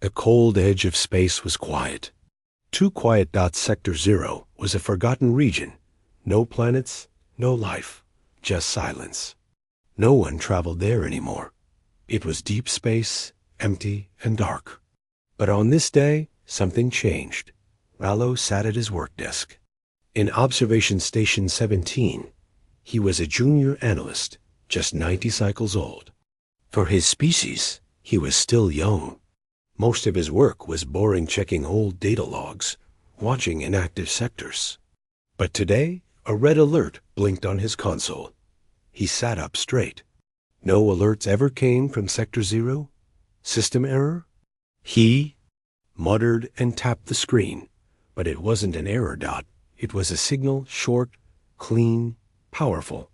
The cold edge of space was quiet. Too quiet. Sector 0 was a forgotten region. No planets, no life, just silence. No one traveled there anymore. It was deep space, empty and dark. But on this day, something changed. Rallo sat at his work desk. In Observation Station 17, he was a junior analyst, just 90 cycles old. For his species, he was still young. Most of his work was boring, checking old data logs, watching inactive sectors. But today, a red alert blinked on his console. He sat up straight. No alerts ever came from Sector 0? System error? He muttered and tapped the screen, but it wasn't an error. It was a signal, short, clean, powerful.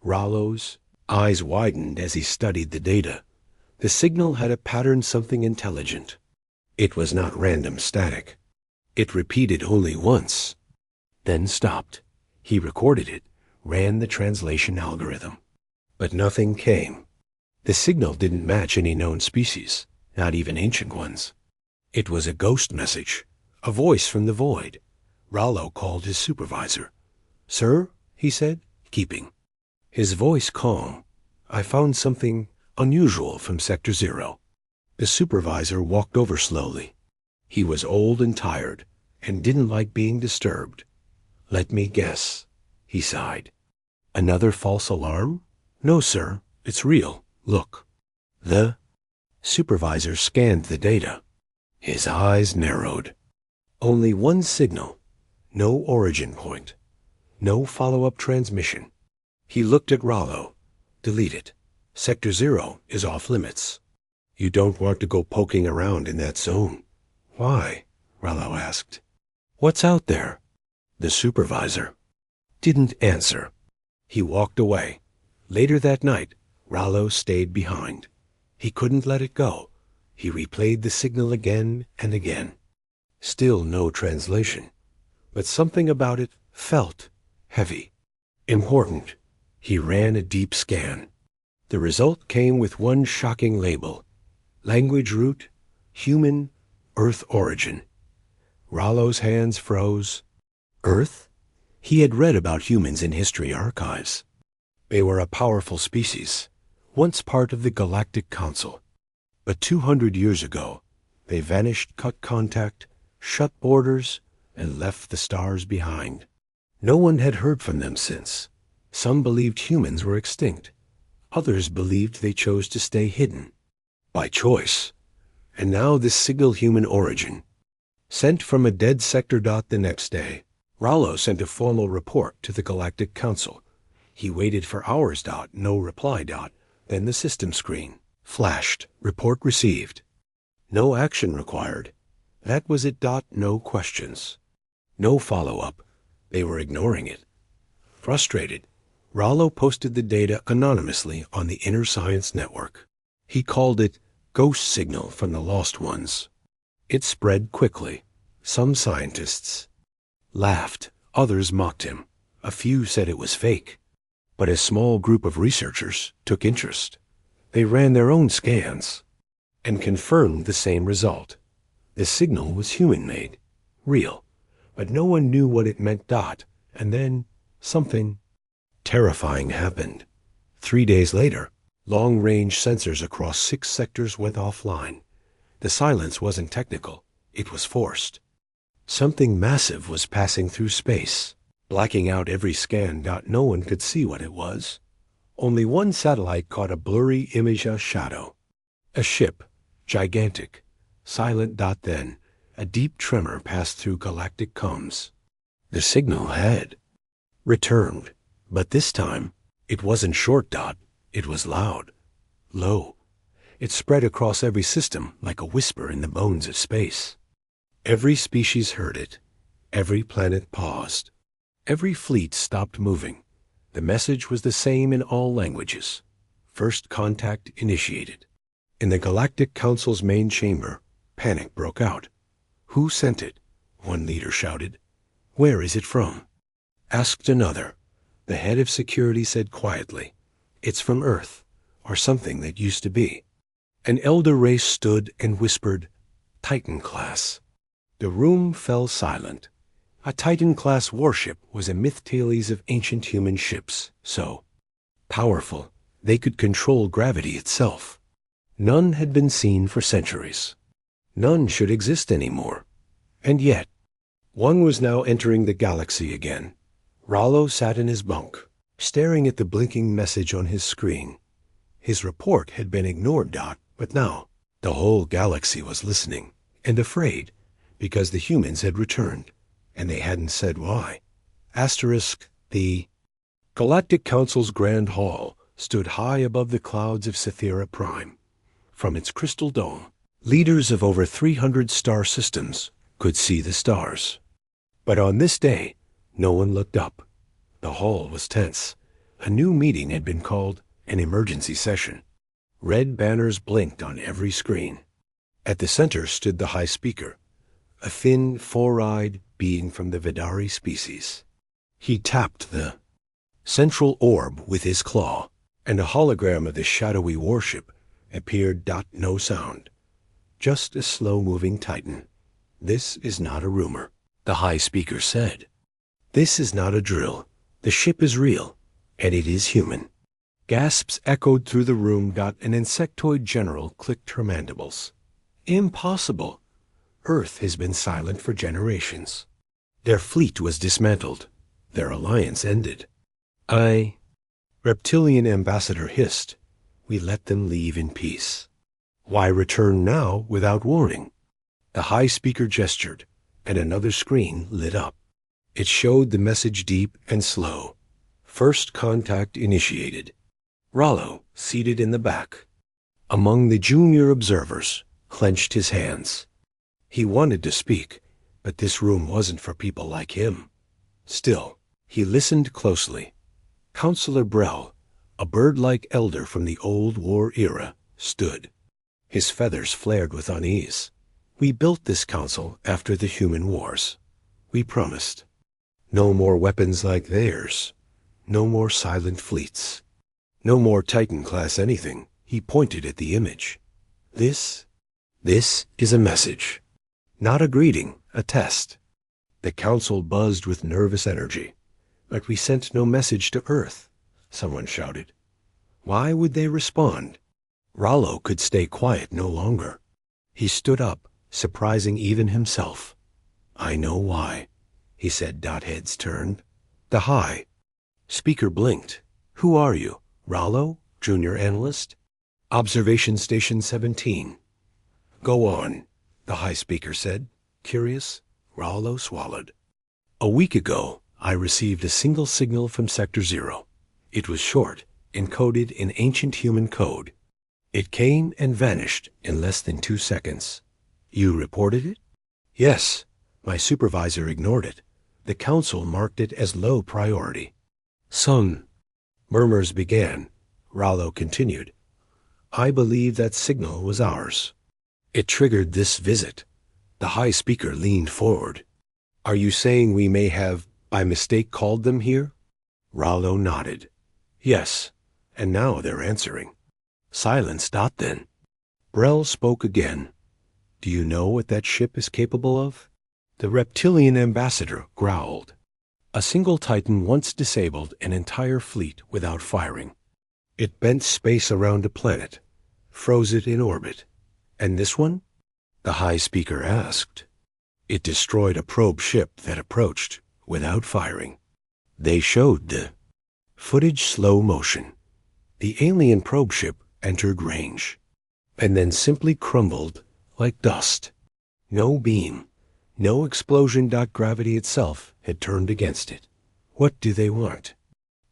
Rallo's eyes widened as he studied the data. The signal had a pattern, something intelligent. It was not random static. It repeated only once, then stopped. He recorded it, ran the translation algorithm. But nothing came. The signal didn't match any known species, not even ancient ones. It was a ghost message, a voice from the void. Rallo called his supervisor. "Sir," he said, keeping his voice calm, "I found something unusual from Sector 0. The supervisor walked over slowly. He was old and tired, and didn't like being disturbed. "Let me guess," he sighed. "Another false alarm?" "No, sir, it's real. Look." The supervisor scanned the data. His eyes narrowed. Only one signal. No origin point. No follow-up transmission. He looked at Rallo. "Delete it. Sector 0 is off limits. You don't want to go poking around in that zone." "Why?" Rallo asked. "What's out there?" The supervisor didn't answer. He walked away. Later that night, Rallo stayed behind. He couldn't let it go. He replayed the signal again and again. Still no translation. But something about it felt heavy, important. He ran a deep scan. The result came with one shocking label. Language root, human, Earth origin. Rallo's hands froze. Earth? He had read about humans in history archives. They were a powerful species, once part of the Galactic Council. But 200 years ago, they vanished, cut contact, shut borders, and left the stars behind. No one had heard from them since. Some believed humans were extinct. Others believed they chose to stay hidden. By choice. And now this single human origin. Sent from a dead sector. The next day, Rallo sent a formal report to the Galactic Council. He waited for hours. No reply. Then the system screen flashed. Report received. No action required. That was it. No questions. No follow-up. They were ignoring it. Frustrated, Rallo posted the data anonymously on the Inner Science Network. He called it Ghost Signal from the Lost Ones. It spread quickly. Some scientists laughed. Others mocked him. A few said it was fake. But a small group of researchers took interest. They ran their own scans and confirmed the same result. The signal was human-made, real, but no one knew what it meant. And then something terrifying happened. 3 days later, long-range sensors across 6 sectors went offline. The silence wasn't technical, it was forced. Something massive was passing through space, blacking out every scan. No one could see what it was. Only one satellite caught a blurry image, a shadow. A ship, gigantic, silent. Then, a deep tremor passed through galactic comms. The signal had returned, but this time, it wasn't short. It was loud, low. It spread across every system like a whisper in the bones of space. Every species heard it. Every planet paused. Every fleet stopped moving. The message was the same in all languages. First contact initiated. In the Galactic Council's main chamber, panic broke out. "Who sent it?" one leader shouted. "Where is it from?" Asked another. The head of security said quietly, "It's from Earth, or something that used to be." An elder race stood and whispered, Titan-class. The room fell silent. A Titan-class warship was a myth-tales of ancient human ships, so powerful they could control gravity itself. None had been seen for centuries. None should exist anymore. And yet, one was now entering the galaxy again. Rollo sat in his bunk, staring at the blinking message on his screen. His report had been ignored, but now the whole galaxy was listening and afraid because the humans had returned, and they hadn't said why. The Galactic Council's Grand Hall stood high above the clouds of Cythera Prime. From its crystal dome, leaders of over 300 star systems could see the stars. But on this day, no one looked up. The hall was tense. A new meeting had been called, an emergency session. Red banners blinked on every screen. At the center stood the High Speaker, a thin, four-eyed being from the Vidari species. He tapped the central orb with his claw, and a hologram of the shadowy warship appeared. No sound. Just a slow-moving Titan. "This is not a rumor," the High Speaker said. "This is not a drill. The ship is real, and it is human." Gasps echoed through the room. An insectoid general clicked her mandibles. "Impossible. Earth has been silent for generations. Their fleet was dismantled. Their alliance ended." Reptilian ambassador hissed. "We let them leave in peace. Why return now without warning?" The High Speaker gestured, and another screen lit up. It showed the message deep and slow. First contact initiated. Rollo, seated in the back, among the junior observers, clenched his hands. He wanted to speak, but this room wasn't for people like him. Still, he listened closely. Counselor Brell, a bird-like elder from the old war era, stood. His feathers flared with unease. "We built this council after the human wars. We promised. No more weapons like theirs. No more silent fleets. No more Titan-class anything." He pointed at the image. This is a message. Not a greeting, a test." The council buzzed with nervous energy. "But we sent no message to Earth," someone shouted. Why would they respond? Rollo could stay quiet no longer. He stood up, surprising even himself. "I know why," he said. Heads turned. The High Speaker blinked. "Who are you? Rollo, junior analyst?" "Observation Station 17. "Go on," the High Speaker said. Curious, Rollo swallowed. "A week ago, I received a single signal from Sector 0. It was short, encoded in ancient human code. It came and vanished in less than 2 seconds. You reported it?" "Yes. My supervisor ignored it. The council marked it as low priority." "Son." Murmurs began. Rollo continued. "I believe that signal was ours. It triggered this visit." The High Speaker leaned forward. "Are you saying we may have, by mistake, called them here?" Rollo nodded. "Yes, and now they're answering." Silence. Then Brell spoke again. "Do you know what that ship is capable of?" The reptilian ambassador growled. "A single Titan once disabled an entire fleet without firing. It bent space around a planet, froze it in orbit. And this one?" the High Speaker asked. "It destroyed a probe ship that approached without firing." They showed the footage slow motion. The alien probe ship entered range, and then simply crumbled like dust. No beam, no explosion. Gravity itself had turned against it. "What do they want?"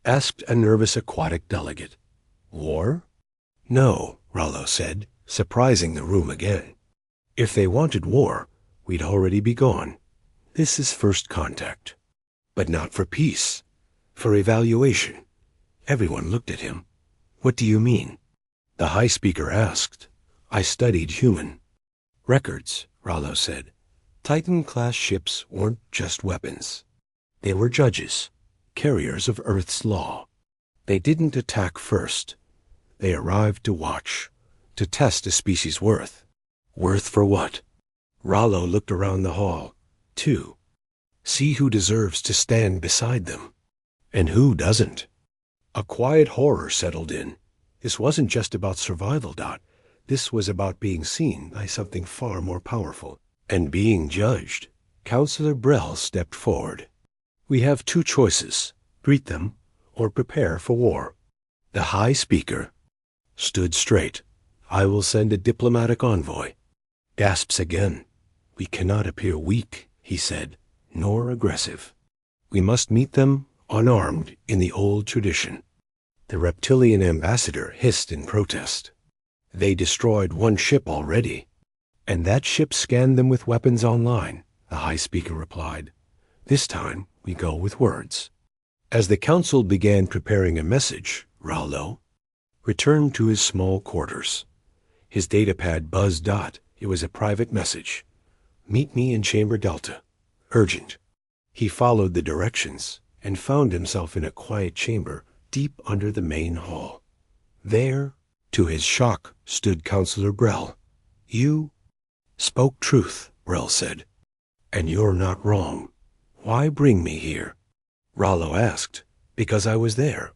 asked a nervous aquatic delegate. "War?" "No," Rollo said, surprising the room again. "If they wanted war, we'd already be gone. This is first contact. But not for peace. For evaluation." Everyone looked at him. "What do you mean?" the High Speaker asked. "I studied human records," Rollo said. "Titan-class ships weren't just weapons. They were judges, carriers of Earth's law. They didn't attack first. They arrived to watch, to test a species' worth. Worth for what? Rollo looked around the hall, too. See who deserves to stand beside them, and who doesn't. A quiet horror settled in. This wasn't just about survival, Dot. This was about being seen by something far more powerful, and being judged. Counselor Brell stepped forward. We have two choices: greet them, or prepare for war. The High Speaker stood straight. I will send a diplomatic envoy. Gasps again. We cannot appear weak, he said, nor aggressive. We must meet them unarmed in the old tradition. The reptilian ambassador hissed in protest. They destroyed one ship already. And that ship scanned them with weapons online, the High Speaker replied. This time we go with words. As the council began preparing a message, Rollo returned to his small quarters. His datapad buzzed. Dot. It was a private message. Meet me in Chamber Delta. Urgent. He followed the directions and found himself in a quiet chamber deep under the main hall. There, to his shock, stood Counselor Brell. You spoke truth, Brell said. And you're not wrong. Why bring me here? Rollo asked. Because I was there.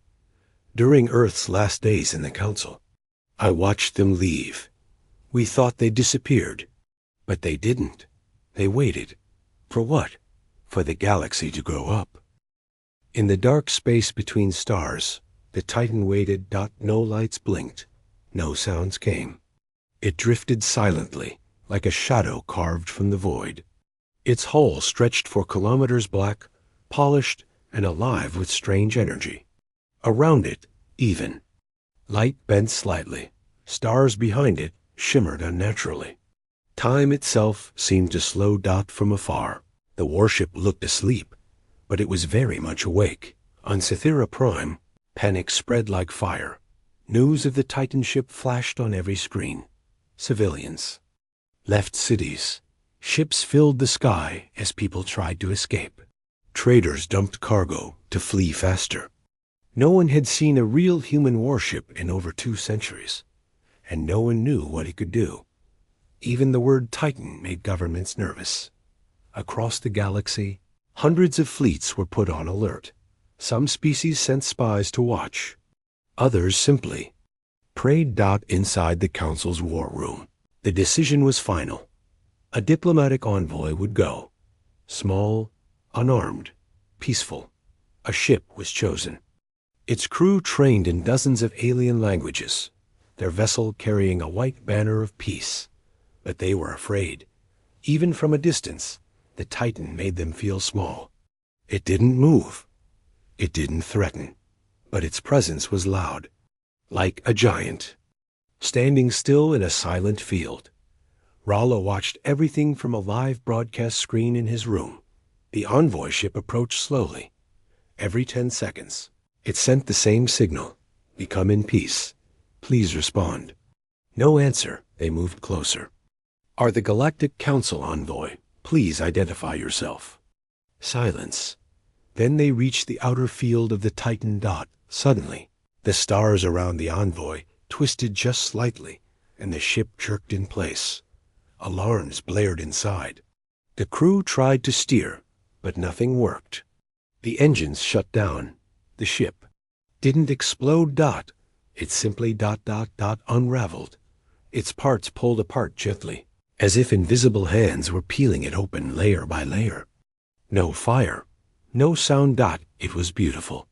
During Earth's last days in the Council, I watched them leave. We thought they disappeared, but they didn't. They waited. For what? For the galaxy to grow up. In the dark space between stars, the Titan waited. No lights blinked. No sounds came. It drifted silently, like a shadow carved from the void. Its hull stretched for kilometers, black, polished, and alive with strange energy. Around it, even. Light bent slightly. Stars behind it shimmered unnaturally. Time itself seemed to slow. From afar. The warship looked asleep, but it was very much awake. On Cythera Prime, panic spread like fire. News of the Titan ship flashed on every screen. Civilians left cities. Ships filled the sky as people tried to escape. Traders dumped cargo to flee faster. No one had seen a real human warship in over 2 centuries, and no one knew what it could do. Even the word Titan made governments nervous. Across the galaxy, hundreds of fleets were put on alert. Some species sent spies to watch. Others simply prayed. Inside the Council's war room, the decision was final. A diplomatic envoy would go. Small, unarmed, peaceful. A ship was chosen. Its crew trained in dozens of alien languages, their vessel carrying a white banner of peace. But they were afraid. Even from a distance, the Titan made them feel small. It didn't move. It didn't threaten. But its presence was loud, like a giant, standing still in a silent field. Rollo watched everything from a live broadcast screen in his room. The envoy ship approached slowly. Every 10 seconds, it sent the same signal. Become in peace. Please respond. No answer. They moved closer. Are the Galactic Council envoy. Please identify yourself. Silence. Then they reached the outer field of the Titan. Suddenly, the stars around the envoy twisted just slightly, and the ship jerked in place. Alarms blared inside. The crew tried to steer, but nothing worked. The engines shut down. The ship didn't explode. It simply unraveled. Its parts pulled apart gently, as if invisible hands were peeling it open layer by layer. No fire, no sound. It was beautiful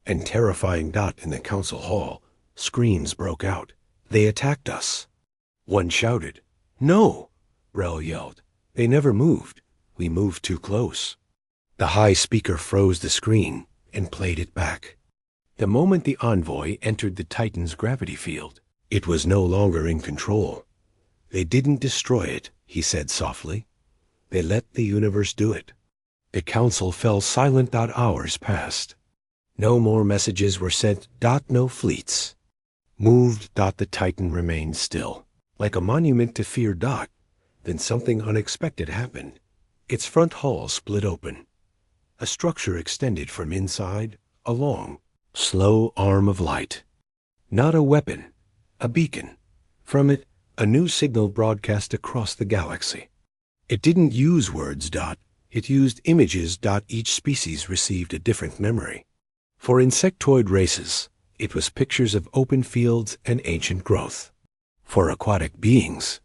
and terrifying. In the council hall, screams broke out. They attacked us. One shouted. No, Brell yelled. They never moved. We moved too close. The High Speaker froze the screen and played it back. The moment the envoy entered the Titan's gravity field, it was no longer in control. They didn't destroy it, he said softly. They let the universe do it. The council fell silent. Hours passed. No more messages were sent. No fleets moved. The Titan remained still, like a monument to fear. Then something unexpected happened. Its front hull split open. A structure extended from inside, a long, slow arm of light. Not a weapon, a beacon. From it, a new signal broadcast across the galaxy. It didn't use words. It used images. Each species received a different memory. For insectoid races, it was pictures of open fields and ancient growth. For aquatic beings,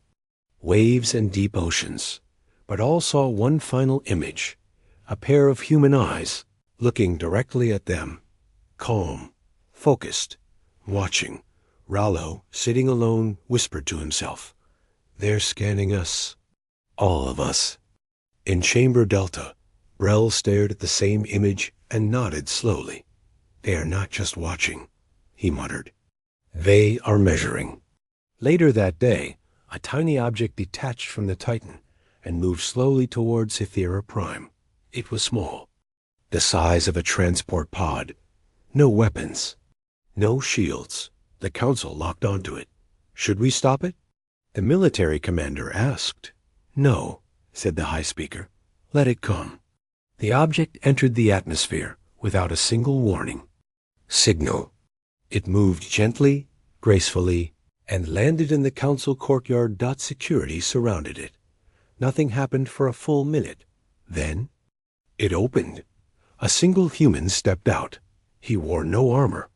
waves and deep oceans. But all saw one final image, a pair of human eyes looking directly at them, calm, focused, watching. Rollo, sitting alone, whispered to himself, "They're scanning us. All of us." In Chamber Delta, Brel stared at the same image and nodded slowly. "They are not just watching," he muttered. "They are measuring." Later that day, a tiny object detached from the Titan and moved slowly towards Cythera Prime. It was small, the size of a transport pod. No weapons, no shields. The Council locked onto it. "Should we stop it?" the military commander asked. "No," said the High Speaker. "Let it come." The object entered the atmosphere without a single warning. Signal. It moved gently, gracefully, and landed in the Council courtyard. Security surrounded it. Nothing happened for a full minute. Then it opened. A single human stepped out. He wore no armor,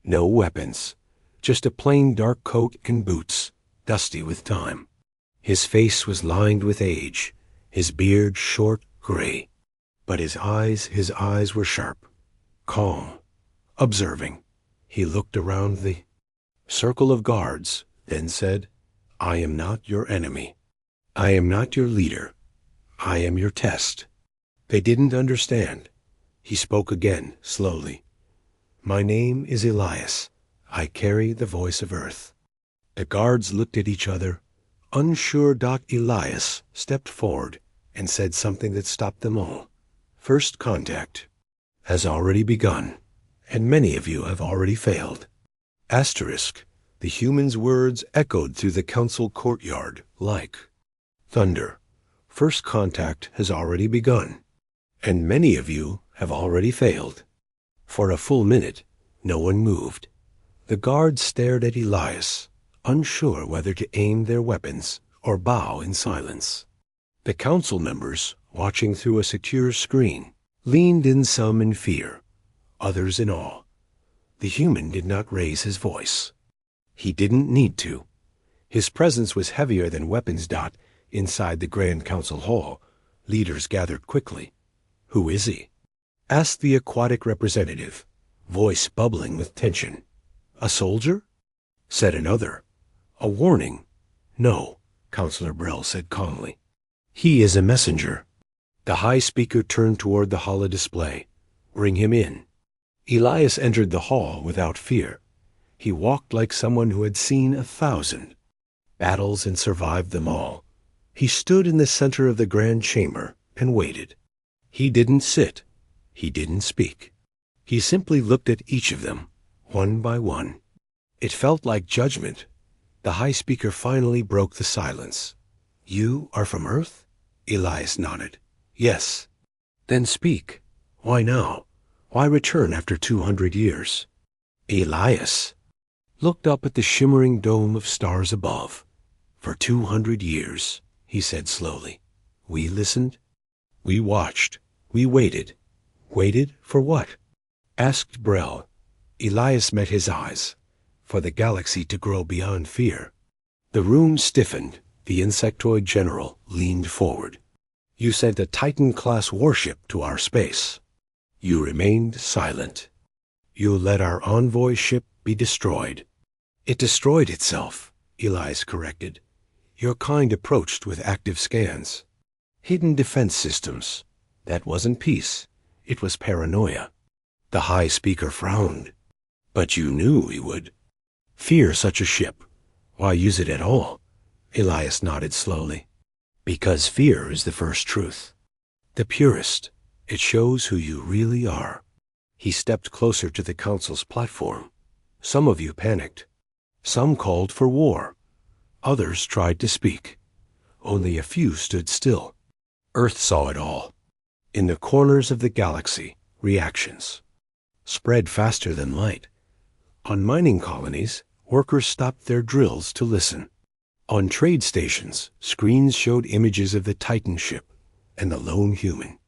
no weapons, just a plain dark coat and boots, dusty with time. His face was lined with age, his beard short, gray. But his eyes were sharp, calm, observing. He looked around the circle of guards, then said, "I am not your enemy. I am not your leader. I am your test." They didn't understand. He spoke again, slowly. "My name is Elias. I carry the voice of Earth." The guards looked at each other, unsure. Elias stepped forward and said something that stopped them all. "First contact has already begun, and many of you have already failed." Asterisk. The human's words echoed through the Council courtyard like thunder. "First contact has already begun, and many of you have already failed." For a full minute, no one moved. The guards stared at Elias, unsure whether to aim their weapons or bow in silence. The Council members, watching through a secure screen, leaned in, some in fear, others in awe. The human did not raise his voice. He didn't need to. His presence was heavier than weapons. Inside the Grand Council hall, leaders gathered quickly. "Who is he?" asked the aquatic representative, voice bubbling with tension. "A soldier?" said another. "A warning?" "No," Councillor Brel said calmly. "He is a messenger." The High Speaker turned toward the holodisplay. "Bring him in." Elias entered the hall without fear. He walked like someone who had seen 1,000 battles and survived them all. He stood in the center of the grand chamber and waited. He didn't sit. He didn't speak. He simply looked at each of them, one by one. It felt like judgment. The High Speaker finally broke the silence. "You are from Earth?" Elias nodded. "Yes." "Then speak. Why now? Why return after 200 years?" Elias looked up at the shimmering dome of stars above. "For 200 years, he said slowly. We listened. We watched. We waited. Waited for what? Asked Brel. Elias met his eyes. For the galaxy to grow beyond fear. The room stiffened. The insectoid general leaned forward. You sent a Titan-class warship to our space. You remained silent. You let our envoy ship be destroyed. It destroyed itself, Elias corrected. Your kind approached with active scans. Hidden defense systems. That wasn't peace. It was paranoia. The High Speaker frowned. But you knew he would. Fear such a ship. Why use it at all? Elias nodded slowly. Because fear is the first truth. The purest. It shows who you really are. He stepped closer to the Council's platform. Some of you panicked. Some called for war. Others tried to speak. Only a few stood still. Earth saw it all. In the corners of the galaxy, reactions spread faster than light. On mining colonies, workers stopped their drills to listen. On trade stations, screens showed images of the Titan ship and the lone human.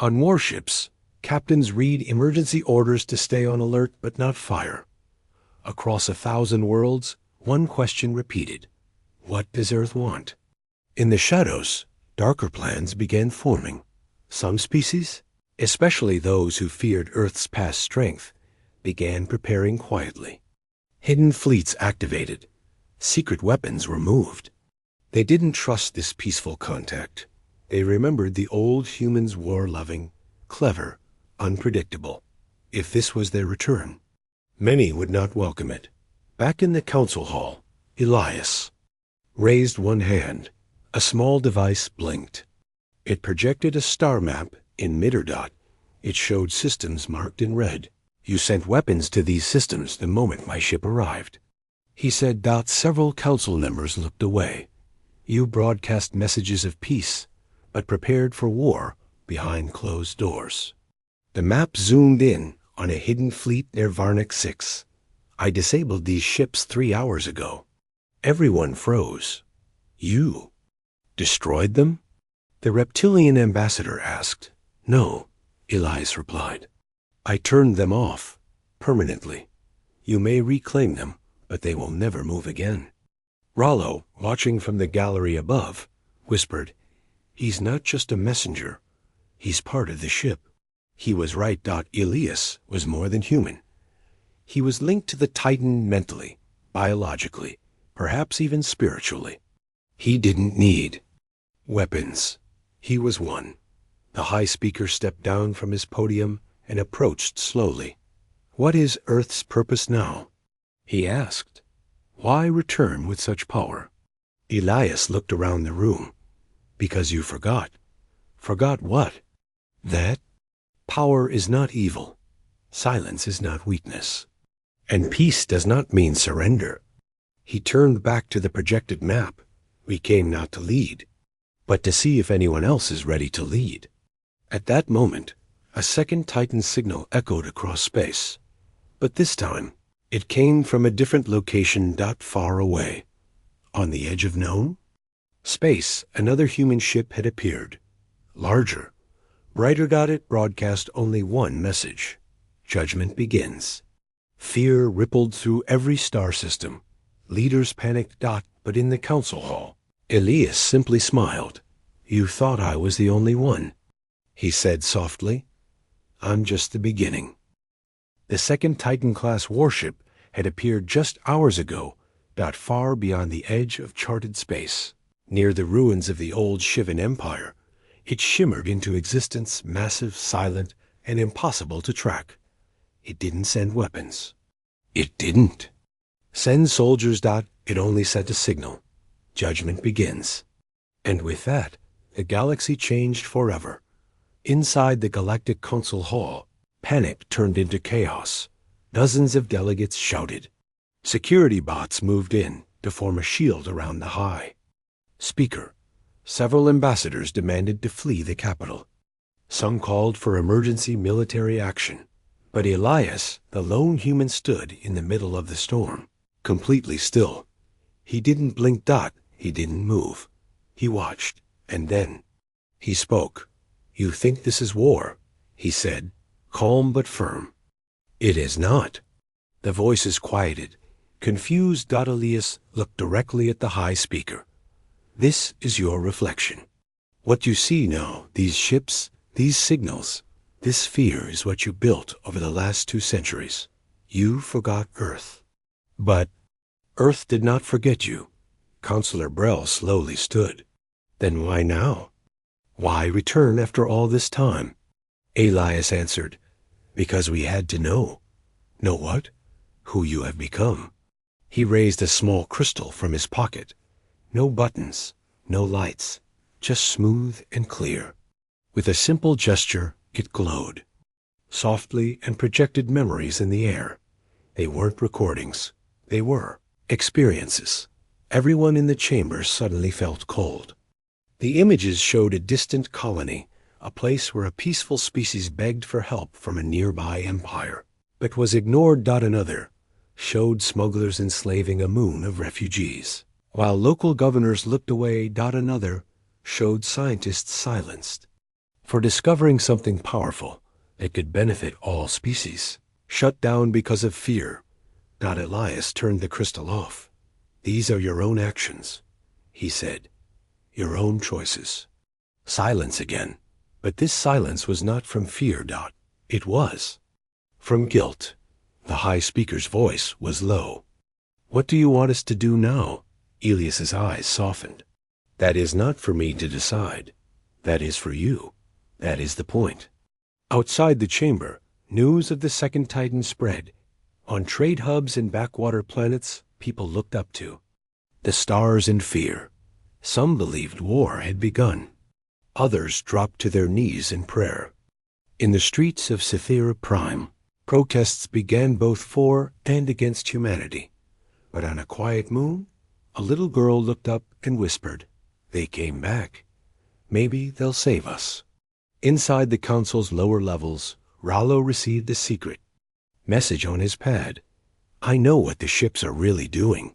On warships, captains read emergency orders to stay on alert but not fire. Across 1,000 worlds, one question repeated: what does Earth want? In the shadows, darker plans began forming. Some species, especially those who feared Earth's past strength, began preparing quietly. Hidden fleets activated. Secret weapons were moved. They didn't trust this peaceful contact. They remembered the old humans' war-loving, clever, unpredictable. If this was their return, many would not welcome it. Back in the council hall, Elias raised one hand. A small device blinked. It projected a star map in Midderdot. It showed systems marked in red. You sent weapons to these systems the moment my ship arrived. He said. Several council members looked away. You broadcast messages of peace, but prepared for war behind closed doors. The map zoomed in on a hidden fleet near Varnic 6. I disabled these ships 3 hours ago. Everyone froze. You destroyed them? The reptilian ambassador asked. No, Elias replied. I turned them off, permanently. You may reclaim them, but they will never move again. Rollo, watching from the gallery above, whispered, He's not just a messenger. He's part of the ship. He was right. Elias was more than human. He was linked to the Titan mentally, biologically, perhaps even spiritually. He didn't need weapons. He was one. The high speaker stepped down from his podium and approached slowly. What is Earth's purpose now? He asked. Why return with such power? Elias looked around the room. Because you forgot. Forgot what? That power is not evil. Silence is not weakness. And peace does not mean surrender. He turned back to the projected map. We came not to lead, but to see if anyone else is ready to lead. At that moment, a second Titan signal echoed across space. But this time, it came from a different location. Far away. On the edge of known space, another human ship had appeared. Larger, brighter. It broadcast only one message. Judgment begins. Fear rippled through every star system. Leaders panicked. But in the council hall, Elias simply smiled. You thought I was the only one. He said softly, I'm just the beginning. The second Titan-class warship had appeared just hours ago, far beyond the edge of charted space. Near the ruins of the old Shivan Empire, it shimmered into existence, massive, silent, and impossible to track. It didn't send weapons. It didn't send soldiers. It only sent a signal. Judgment begins. And with that, the galaxy changed forever. Inside the Galactic Council Hall, panic turned into chaos. Dozens of delegates shouted. Security bots moved in to form a shield around the high speaker. Several ambassadors demanded to flee the capital. Some called for emergency military action. But Elias, the lone human, stood in the middle of the storm, completely still. He didn't blink. He didn't move. He watched, and then he spoke. You think this is war, he said, calm but firm. It is not. The voices quieted. Confused. Elias looked directly at the high speaker. This is your reflection. What you see now, these ships, these signals, this fear is what you built over the last 2 centuries. You forgot Earth. But Earth did not forget you. Counselor Brell slowly stood. Then why now? Why return after all this time? Elias answered, Because we had to know. Know what? Who you have become. He raised a small crystal from his pocket. No buttons, no lights, just smooth and clear. With a simple gesture, it glowed. Softly, and projected memories in the air. They weren't recordings. They were experiences. Everyone in the chamber suddenly felt cold. The images showed a distant colony, a place where a peaceful species begged for help from a nearby empire, but was ignored. Another showed smugglers enslaving a moon of refugees. While local governors looked away, another showed scientists silenced. For discovering something powerful that could benefit all species. Shut down because of fear. Elias turned the crystal off. These are your own actions, he said. Your own choices. Silence again. But this silence was not from fear. It was from guilt. The high speaker's voice was low. What do you want us to do now? Elias's eyes softened. That is not for me to decide. That is for you. That is the point. Outside the chamber, news of the second Titan spread. On trade hubs and backwater planets, people looked up to the stars in fear. Some believed war had begun. Others dropped to their knees in prayer. In the streets of Cythera Prime, protests began both for and against humanity. But on a quiet moon, a little girl looked up and whispered, "They came back. Maybe they'll save us." Inside the council's lower levels, Rollo received a secret message on his pad. "I know what the ships are really doing.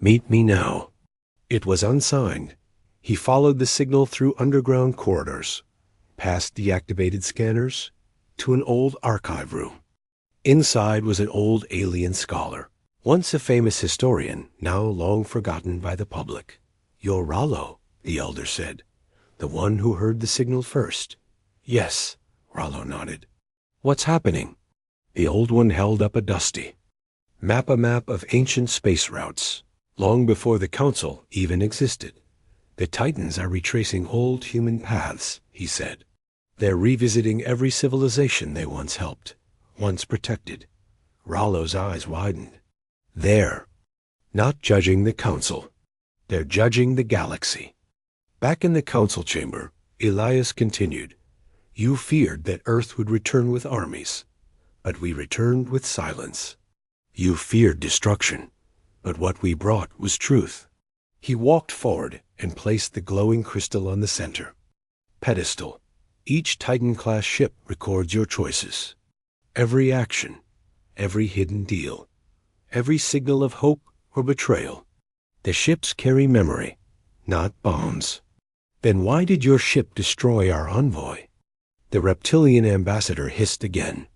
Meet me now." It was unsigned. He followed the signal through underground corridors, past deactivated scanners, to an old archive room. Inside was an old alien scholar, once a famous historian, now long forgotten by the public. "You're Rollo," the elder said. "The one who heard the signal first." "Yes," Rollo nodded. "What's happening?" The old one held up a dusty map of ancient space routes, long before the council even existed. "The Titans are retracing old human paths," he said. "They're revisiting every civilization they once helped, once protected." Rollo's eyes widened. "They're not judging the council. They're judging the galaxy." Back in the council chamber, Elias continued, "You feared that Earth would return with armies, but we returned with silence. You feared destruction, but what we brought was truth." He walked forward and placed the glowing crystal on the center pedestal. "Each Titan-class ship records your choices. Every action, every hidden deal, every signal of hope or betrayal. The ships carry memory, not bombs." "Then why did your ship destroy our envoy?" The reptilian ambassador hissed again.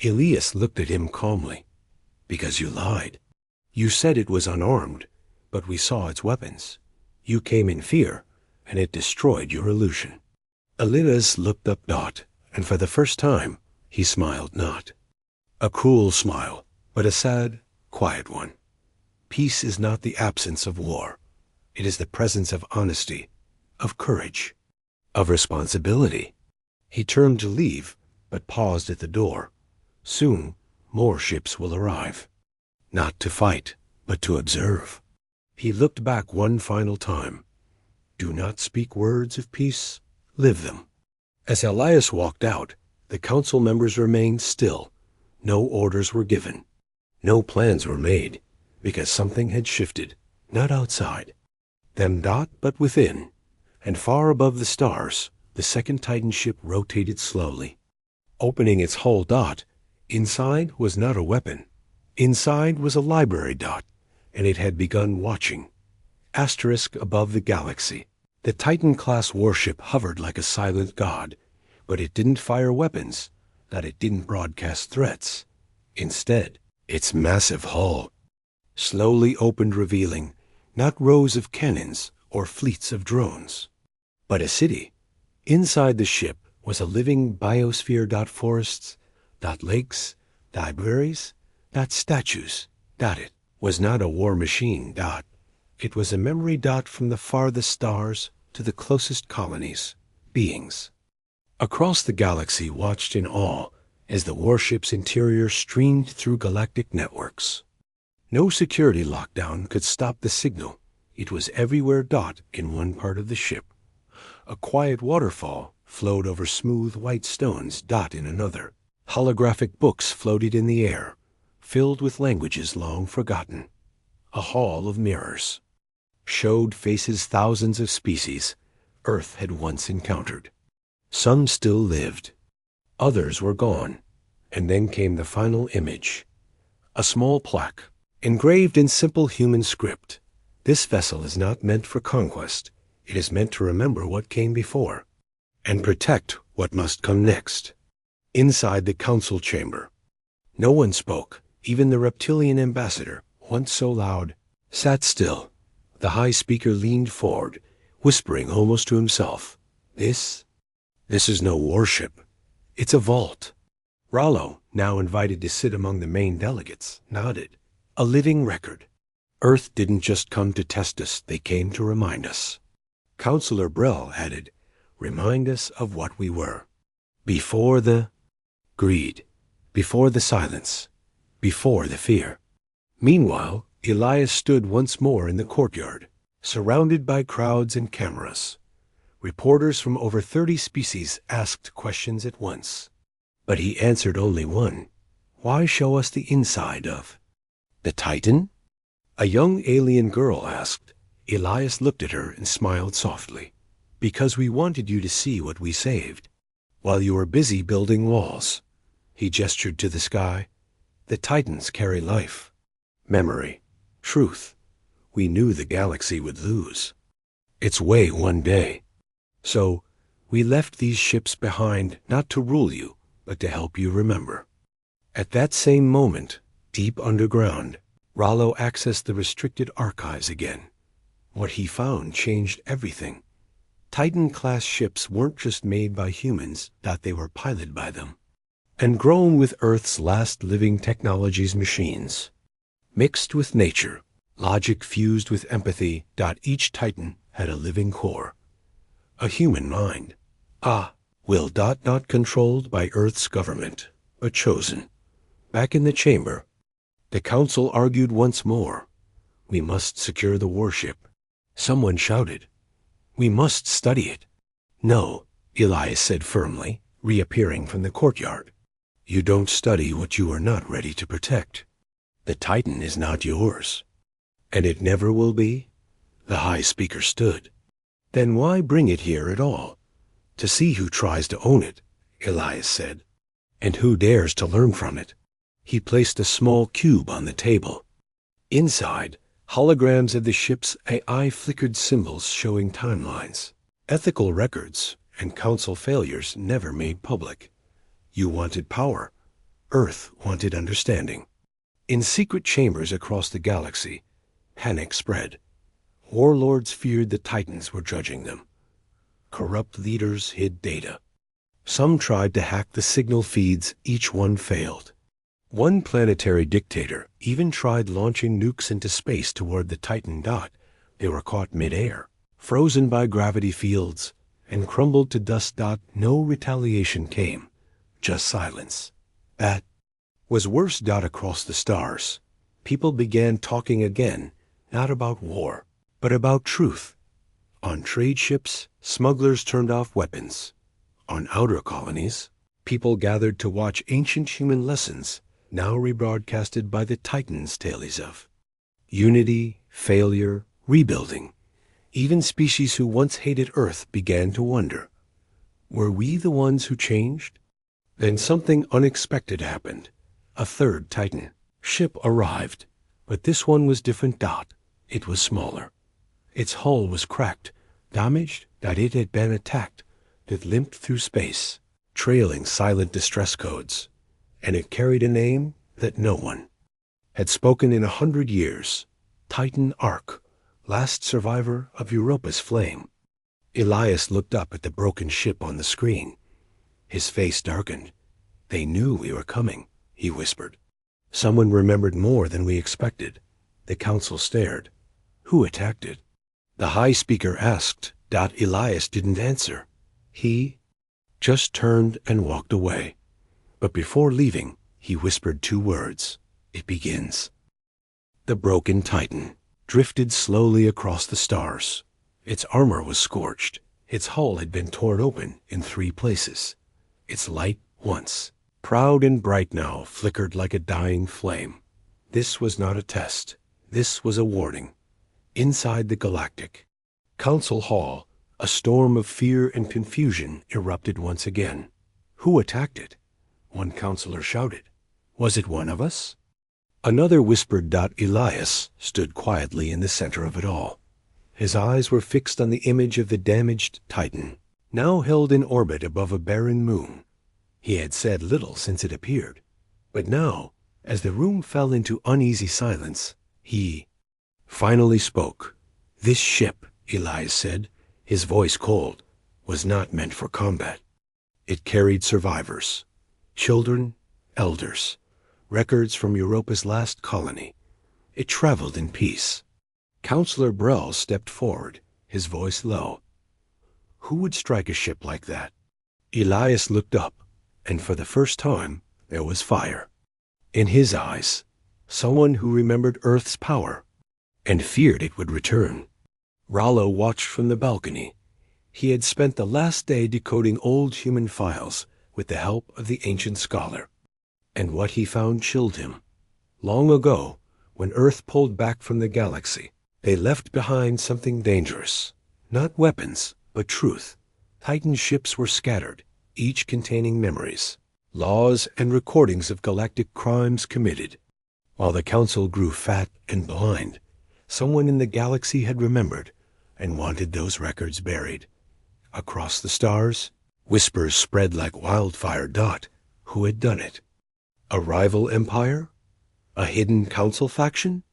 Elias looked at him calmly. "Because you lied. You said it was unarmed, but we saw its weapons. You came in fear, and it destroyed your illusion." Elias looked up, and for the first time, he smiled not. A cruel smile, but a sad, quiet one. Peace is not the absence of war. It is the presence of honesty, of courage, of responsibility. He turned to leave, but paused at the door. Soon, more ships will arrive. Not to fight, but to observe. He looked back one final time. Do not speak words of peace, live them. As Elias walked out, the council members remained still. No orders were given. No plans were made, because something had shifted, not outside. Then but within, and far above the stars, the second Titan ship rotated slowly. Opening its hull, inside was not a weapon. Inside was a library, and it had begun watching. Asterisk above the galaxy. The Titan-class warship hovered like a silent god, but it didn't fire weapons, that it didn't broadcast threats. Instead, its massive hull slowly opened, revealing not rows of cannons or fleets of drones, but a city. Inside the ship was a living biosphere, forests, lakes, libraries, statues. It was not a war machine, It was a memory, from the farthest stars to the closest colonies, beings. Across the galaxy watched in awe as the warship's interior streamed through galactic networks. No security lockdown could stop the signal. It was everywhere, in one part of the ship. A quiet waterfall flowed over smooth white stones, in another. Holographic books floated in the air, filled with languages long forgotten. A hall of mirrors showed faces thousands of species Earth had once encountered. Some still lived. Others were gone. And then came the final image. A small plaque, engraved in simple human script. This vessel is not meant for conquest. It is meant to remember what came before and protect what must come next. Inside the council chamber, no one spoke. Even the reptilian ambassador, once so loud, sat still. The high speaker leaned forward, whispering almost to himself. This is no warship. It's a vault. Rollo, now invited to sit among the main delegates, nodded. A living record. Earth didn't just come to test us, they came to remind us. Counselor Brell added, remind us of what we were. Before the greed, before the silence, before the fear. Meanwhile, Elias stood once more in the courtyard, surrounded by crowds and cameras. Reporters from over 30 species asked questions at once. But he answered only one. Why show us the inside of the Titan? A young alien girl asked. Elias looked at her and smiled softly. Because we wanted you to see what we saved, while you were busy building walls. He gestured to the sky. The Titans carry life, memory, truth. We knew the galaxy would lose its way one day. So, we left these ships behind not to rule you, but to help you remember. At that same moment, deep underground, Rollo accessed the restricted archives again. What he found changed everything. Titan-class ships weren't just made by humans, that they were piloted by them, and grown with Earth's last living technology's machines. Mixed with nature, logic fused with empathy, each Titan had a living core. A human mind. Will not controlled by Earth's government, but chosen. Back in the chamber, the council argued once more. We must secure the warship. Someone shouted. We must study it. No, Elias said firmly, reappearing from the courtyard. You don't study what you are not ready to protect. The Titan is not yours. And it never will be? The high speaker stood. Then why bring it here at all? To see who tries to own it, Elias said. And who dares to learn from it. He placed a small cube on the table. Inside, holograms of the ship's AI flickered symbols showing timelines, ethical records, and council failures never made public. You wanted power. Earth wanted understanding. In secret chambers across the galaxy, panic spread. Warlords feared the Titans were judging them. Corrupt leaders hid data. Some tried to hack the signal feeds, each one failed. One planetary dictator even tried launching nukes into space toward the Titan. They were caught mid-air, frozen by gravity fields, and crumbled to dust. No retaliation came, just silence. That was worse. Across the stars, people began talking again, not about war, but about truth. On trade ships, smugglers turned off weapons. On outer colonies, people gathered to watch ancient human lessons, now rebroadcasted by the Titans' tales of unity, failure, rebuilding. Even species who once hated Earth began to wonder, were we the ones who changed? Then something unexpected happened. A third Titan ship arrived, but this one was different. It was smaller. Its hull was cracked, damaged that it had been attacked. It limped through space, trailing silent distress codes. And it carried a name that no one had spoken in 100 years. Titan Ark, last survivor of Europa's flame. Elias looked up at the broken ship on the screen. His face darkened. They knew we were coming, he whispered. Someone remembered more than we expected. The council stared. Who attacked it? The high speaker asked. Elias didn't answer. He just turned and walked away. But before leaving, he whispered 2 words. It begins. The broken Titan drifted slowly across the stars. Its armor was scorched. Its hull had been torn open in 3 places. Its light, once proud and bright, now flickered like a dying flame. This was not a test. This was a warning. Inside the Galactic Council Hall, a storm of fear and confusion erupted once again. Who attacked it? One counselor shouted. Was it one of us? Another whispered. Elias stood quietly in the center of it all. His eyes were fixed on the image of the damaged Titan, now held in orbit above a barren moon. He had said little since it appeared, but now, as the room fell into uneasy silence, he finally spoke. "This ship," Elias said, his voice cold, "was not meant for combat. It carried survivors, children, elders, records from Europa's last colony. It traveled in peace." Counselor Brell stepped forward, his voice low. "Who would strike a ship like that?" Elias looked up, and for the first time there was fire. In his eyes, someone who remembered Earth's power and feared it would return. Rollo watched from the balcony. He had spent the last day decoding old human files with the help of the ancient scholar, and what he found chilled him. Long ago, when Earth pulled back from the galaxy, they left behind something dangerous. Not weapons, but truth. Titan ships were scattered, each containing memories, laws, and recordings of galactic crimes committed. While the Council grew fat and blind, someone in the galaxy had remembered and wanted those records buried. Across the stars, whispers spread like wildfire. Who had done it? A rival empire? A hidden council faction?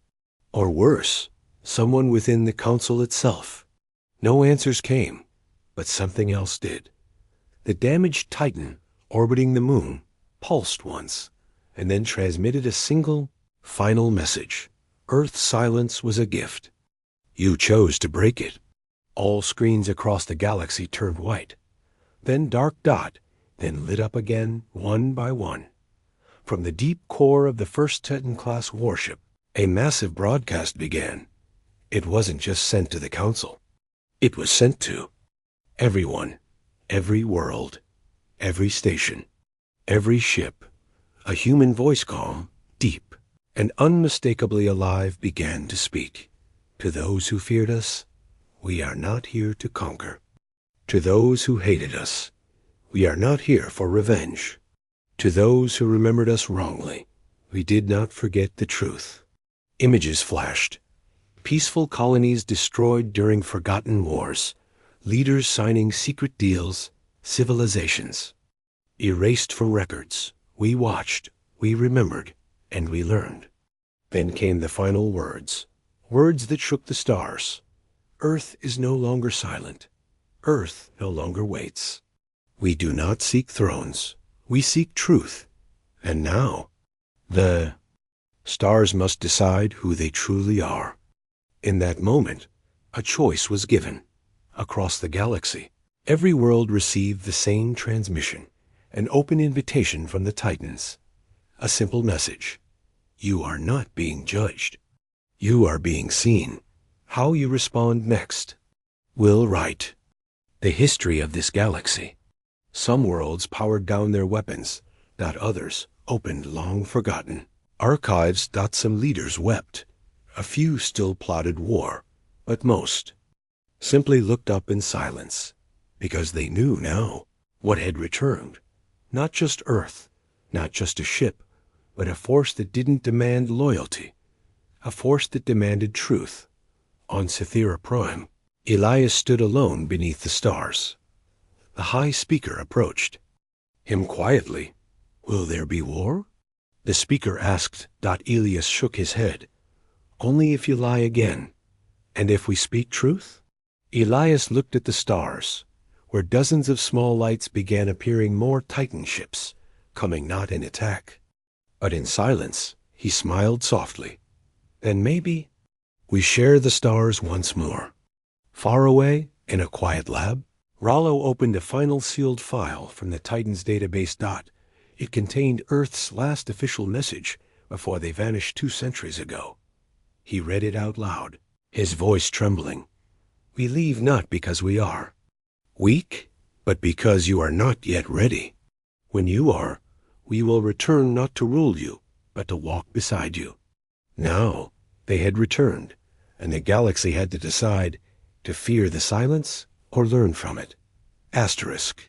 Or worse, someone within the council itself? No answers came, but something else did. The damaged Titan, orbiting the moon, pulsed once, and then transmitted a single, final message. Earth's silence was a gift. You chose to break it. All screens across the galaxy turned white, then dark. Then lit up again, one by one. From the deep core of the first Titan-class warship, a massive broadcast began. It wasn't just sent to the Council. It was sent to everyone, every world, every station, every ship. A human voice, calm, deep, and unmistakably alive, began to speak. To those who feared us, we are not here to conquer. To those who hated us, we are not here for revenge. To those who remembered us wrongly, we did not forget the truth. Images flashed. Peaceful colonies destroyed during forgotten wars. Leaders signing secret deals. Civilizations erased from records. We watched, we remembered, and we learned. Then came the final words. Words that shook the stars. Earth is no longer silent. Earth no longer waits. We do not seek thrones. We seek truth. And now, the stars must decide who they truly are. In that moment, a choice was given. Across the galaxy, every world received the same transmission, an open invitation from the Titans. A simple message. You are not being judged. You are being seen. How you respond next will write the history of this galaxy. Some worlds powered down their weapons, others opened long forgotten archives. Some leaders wept. A few still plotted war, but most simply looked up in silence, because they knew now what had returned. Not just Earth, not just a ship, but a force that didn't demand loyalty, a force that demanded truth. On Cythera Prime, Elias stood alone beneath the stars. The High Speaker approached him quietly. Will there be war? The speaker asked. Elias shook his head. Only if you lie again, and if we speak truth. Elias looked at the stars, where dozens of small lights began appearing. More Titan ships, coming not in attack, but in silence. He smiled softly. Then maybe we share the stars once more. Far away, in a quiet lab, Rollo opened a final sealed file from the Titan's database. It contained Earth's last official message before they vanished 2 centuries ago. He read it out loud, his voice trembling. We leave not because we are weak, but because you are not yet ready. When you are, we will return not to rule you, but to walk beside you. Now they had returned, and the galaxy had to decide to fear the silence or learn from it. Asterisk.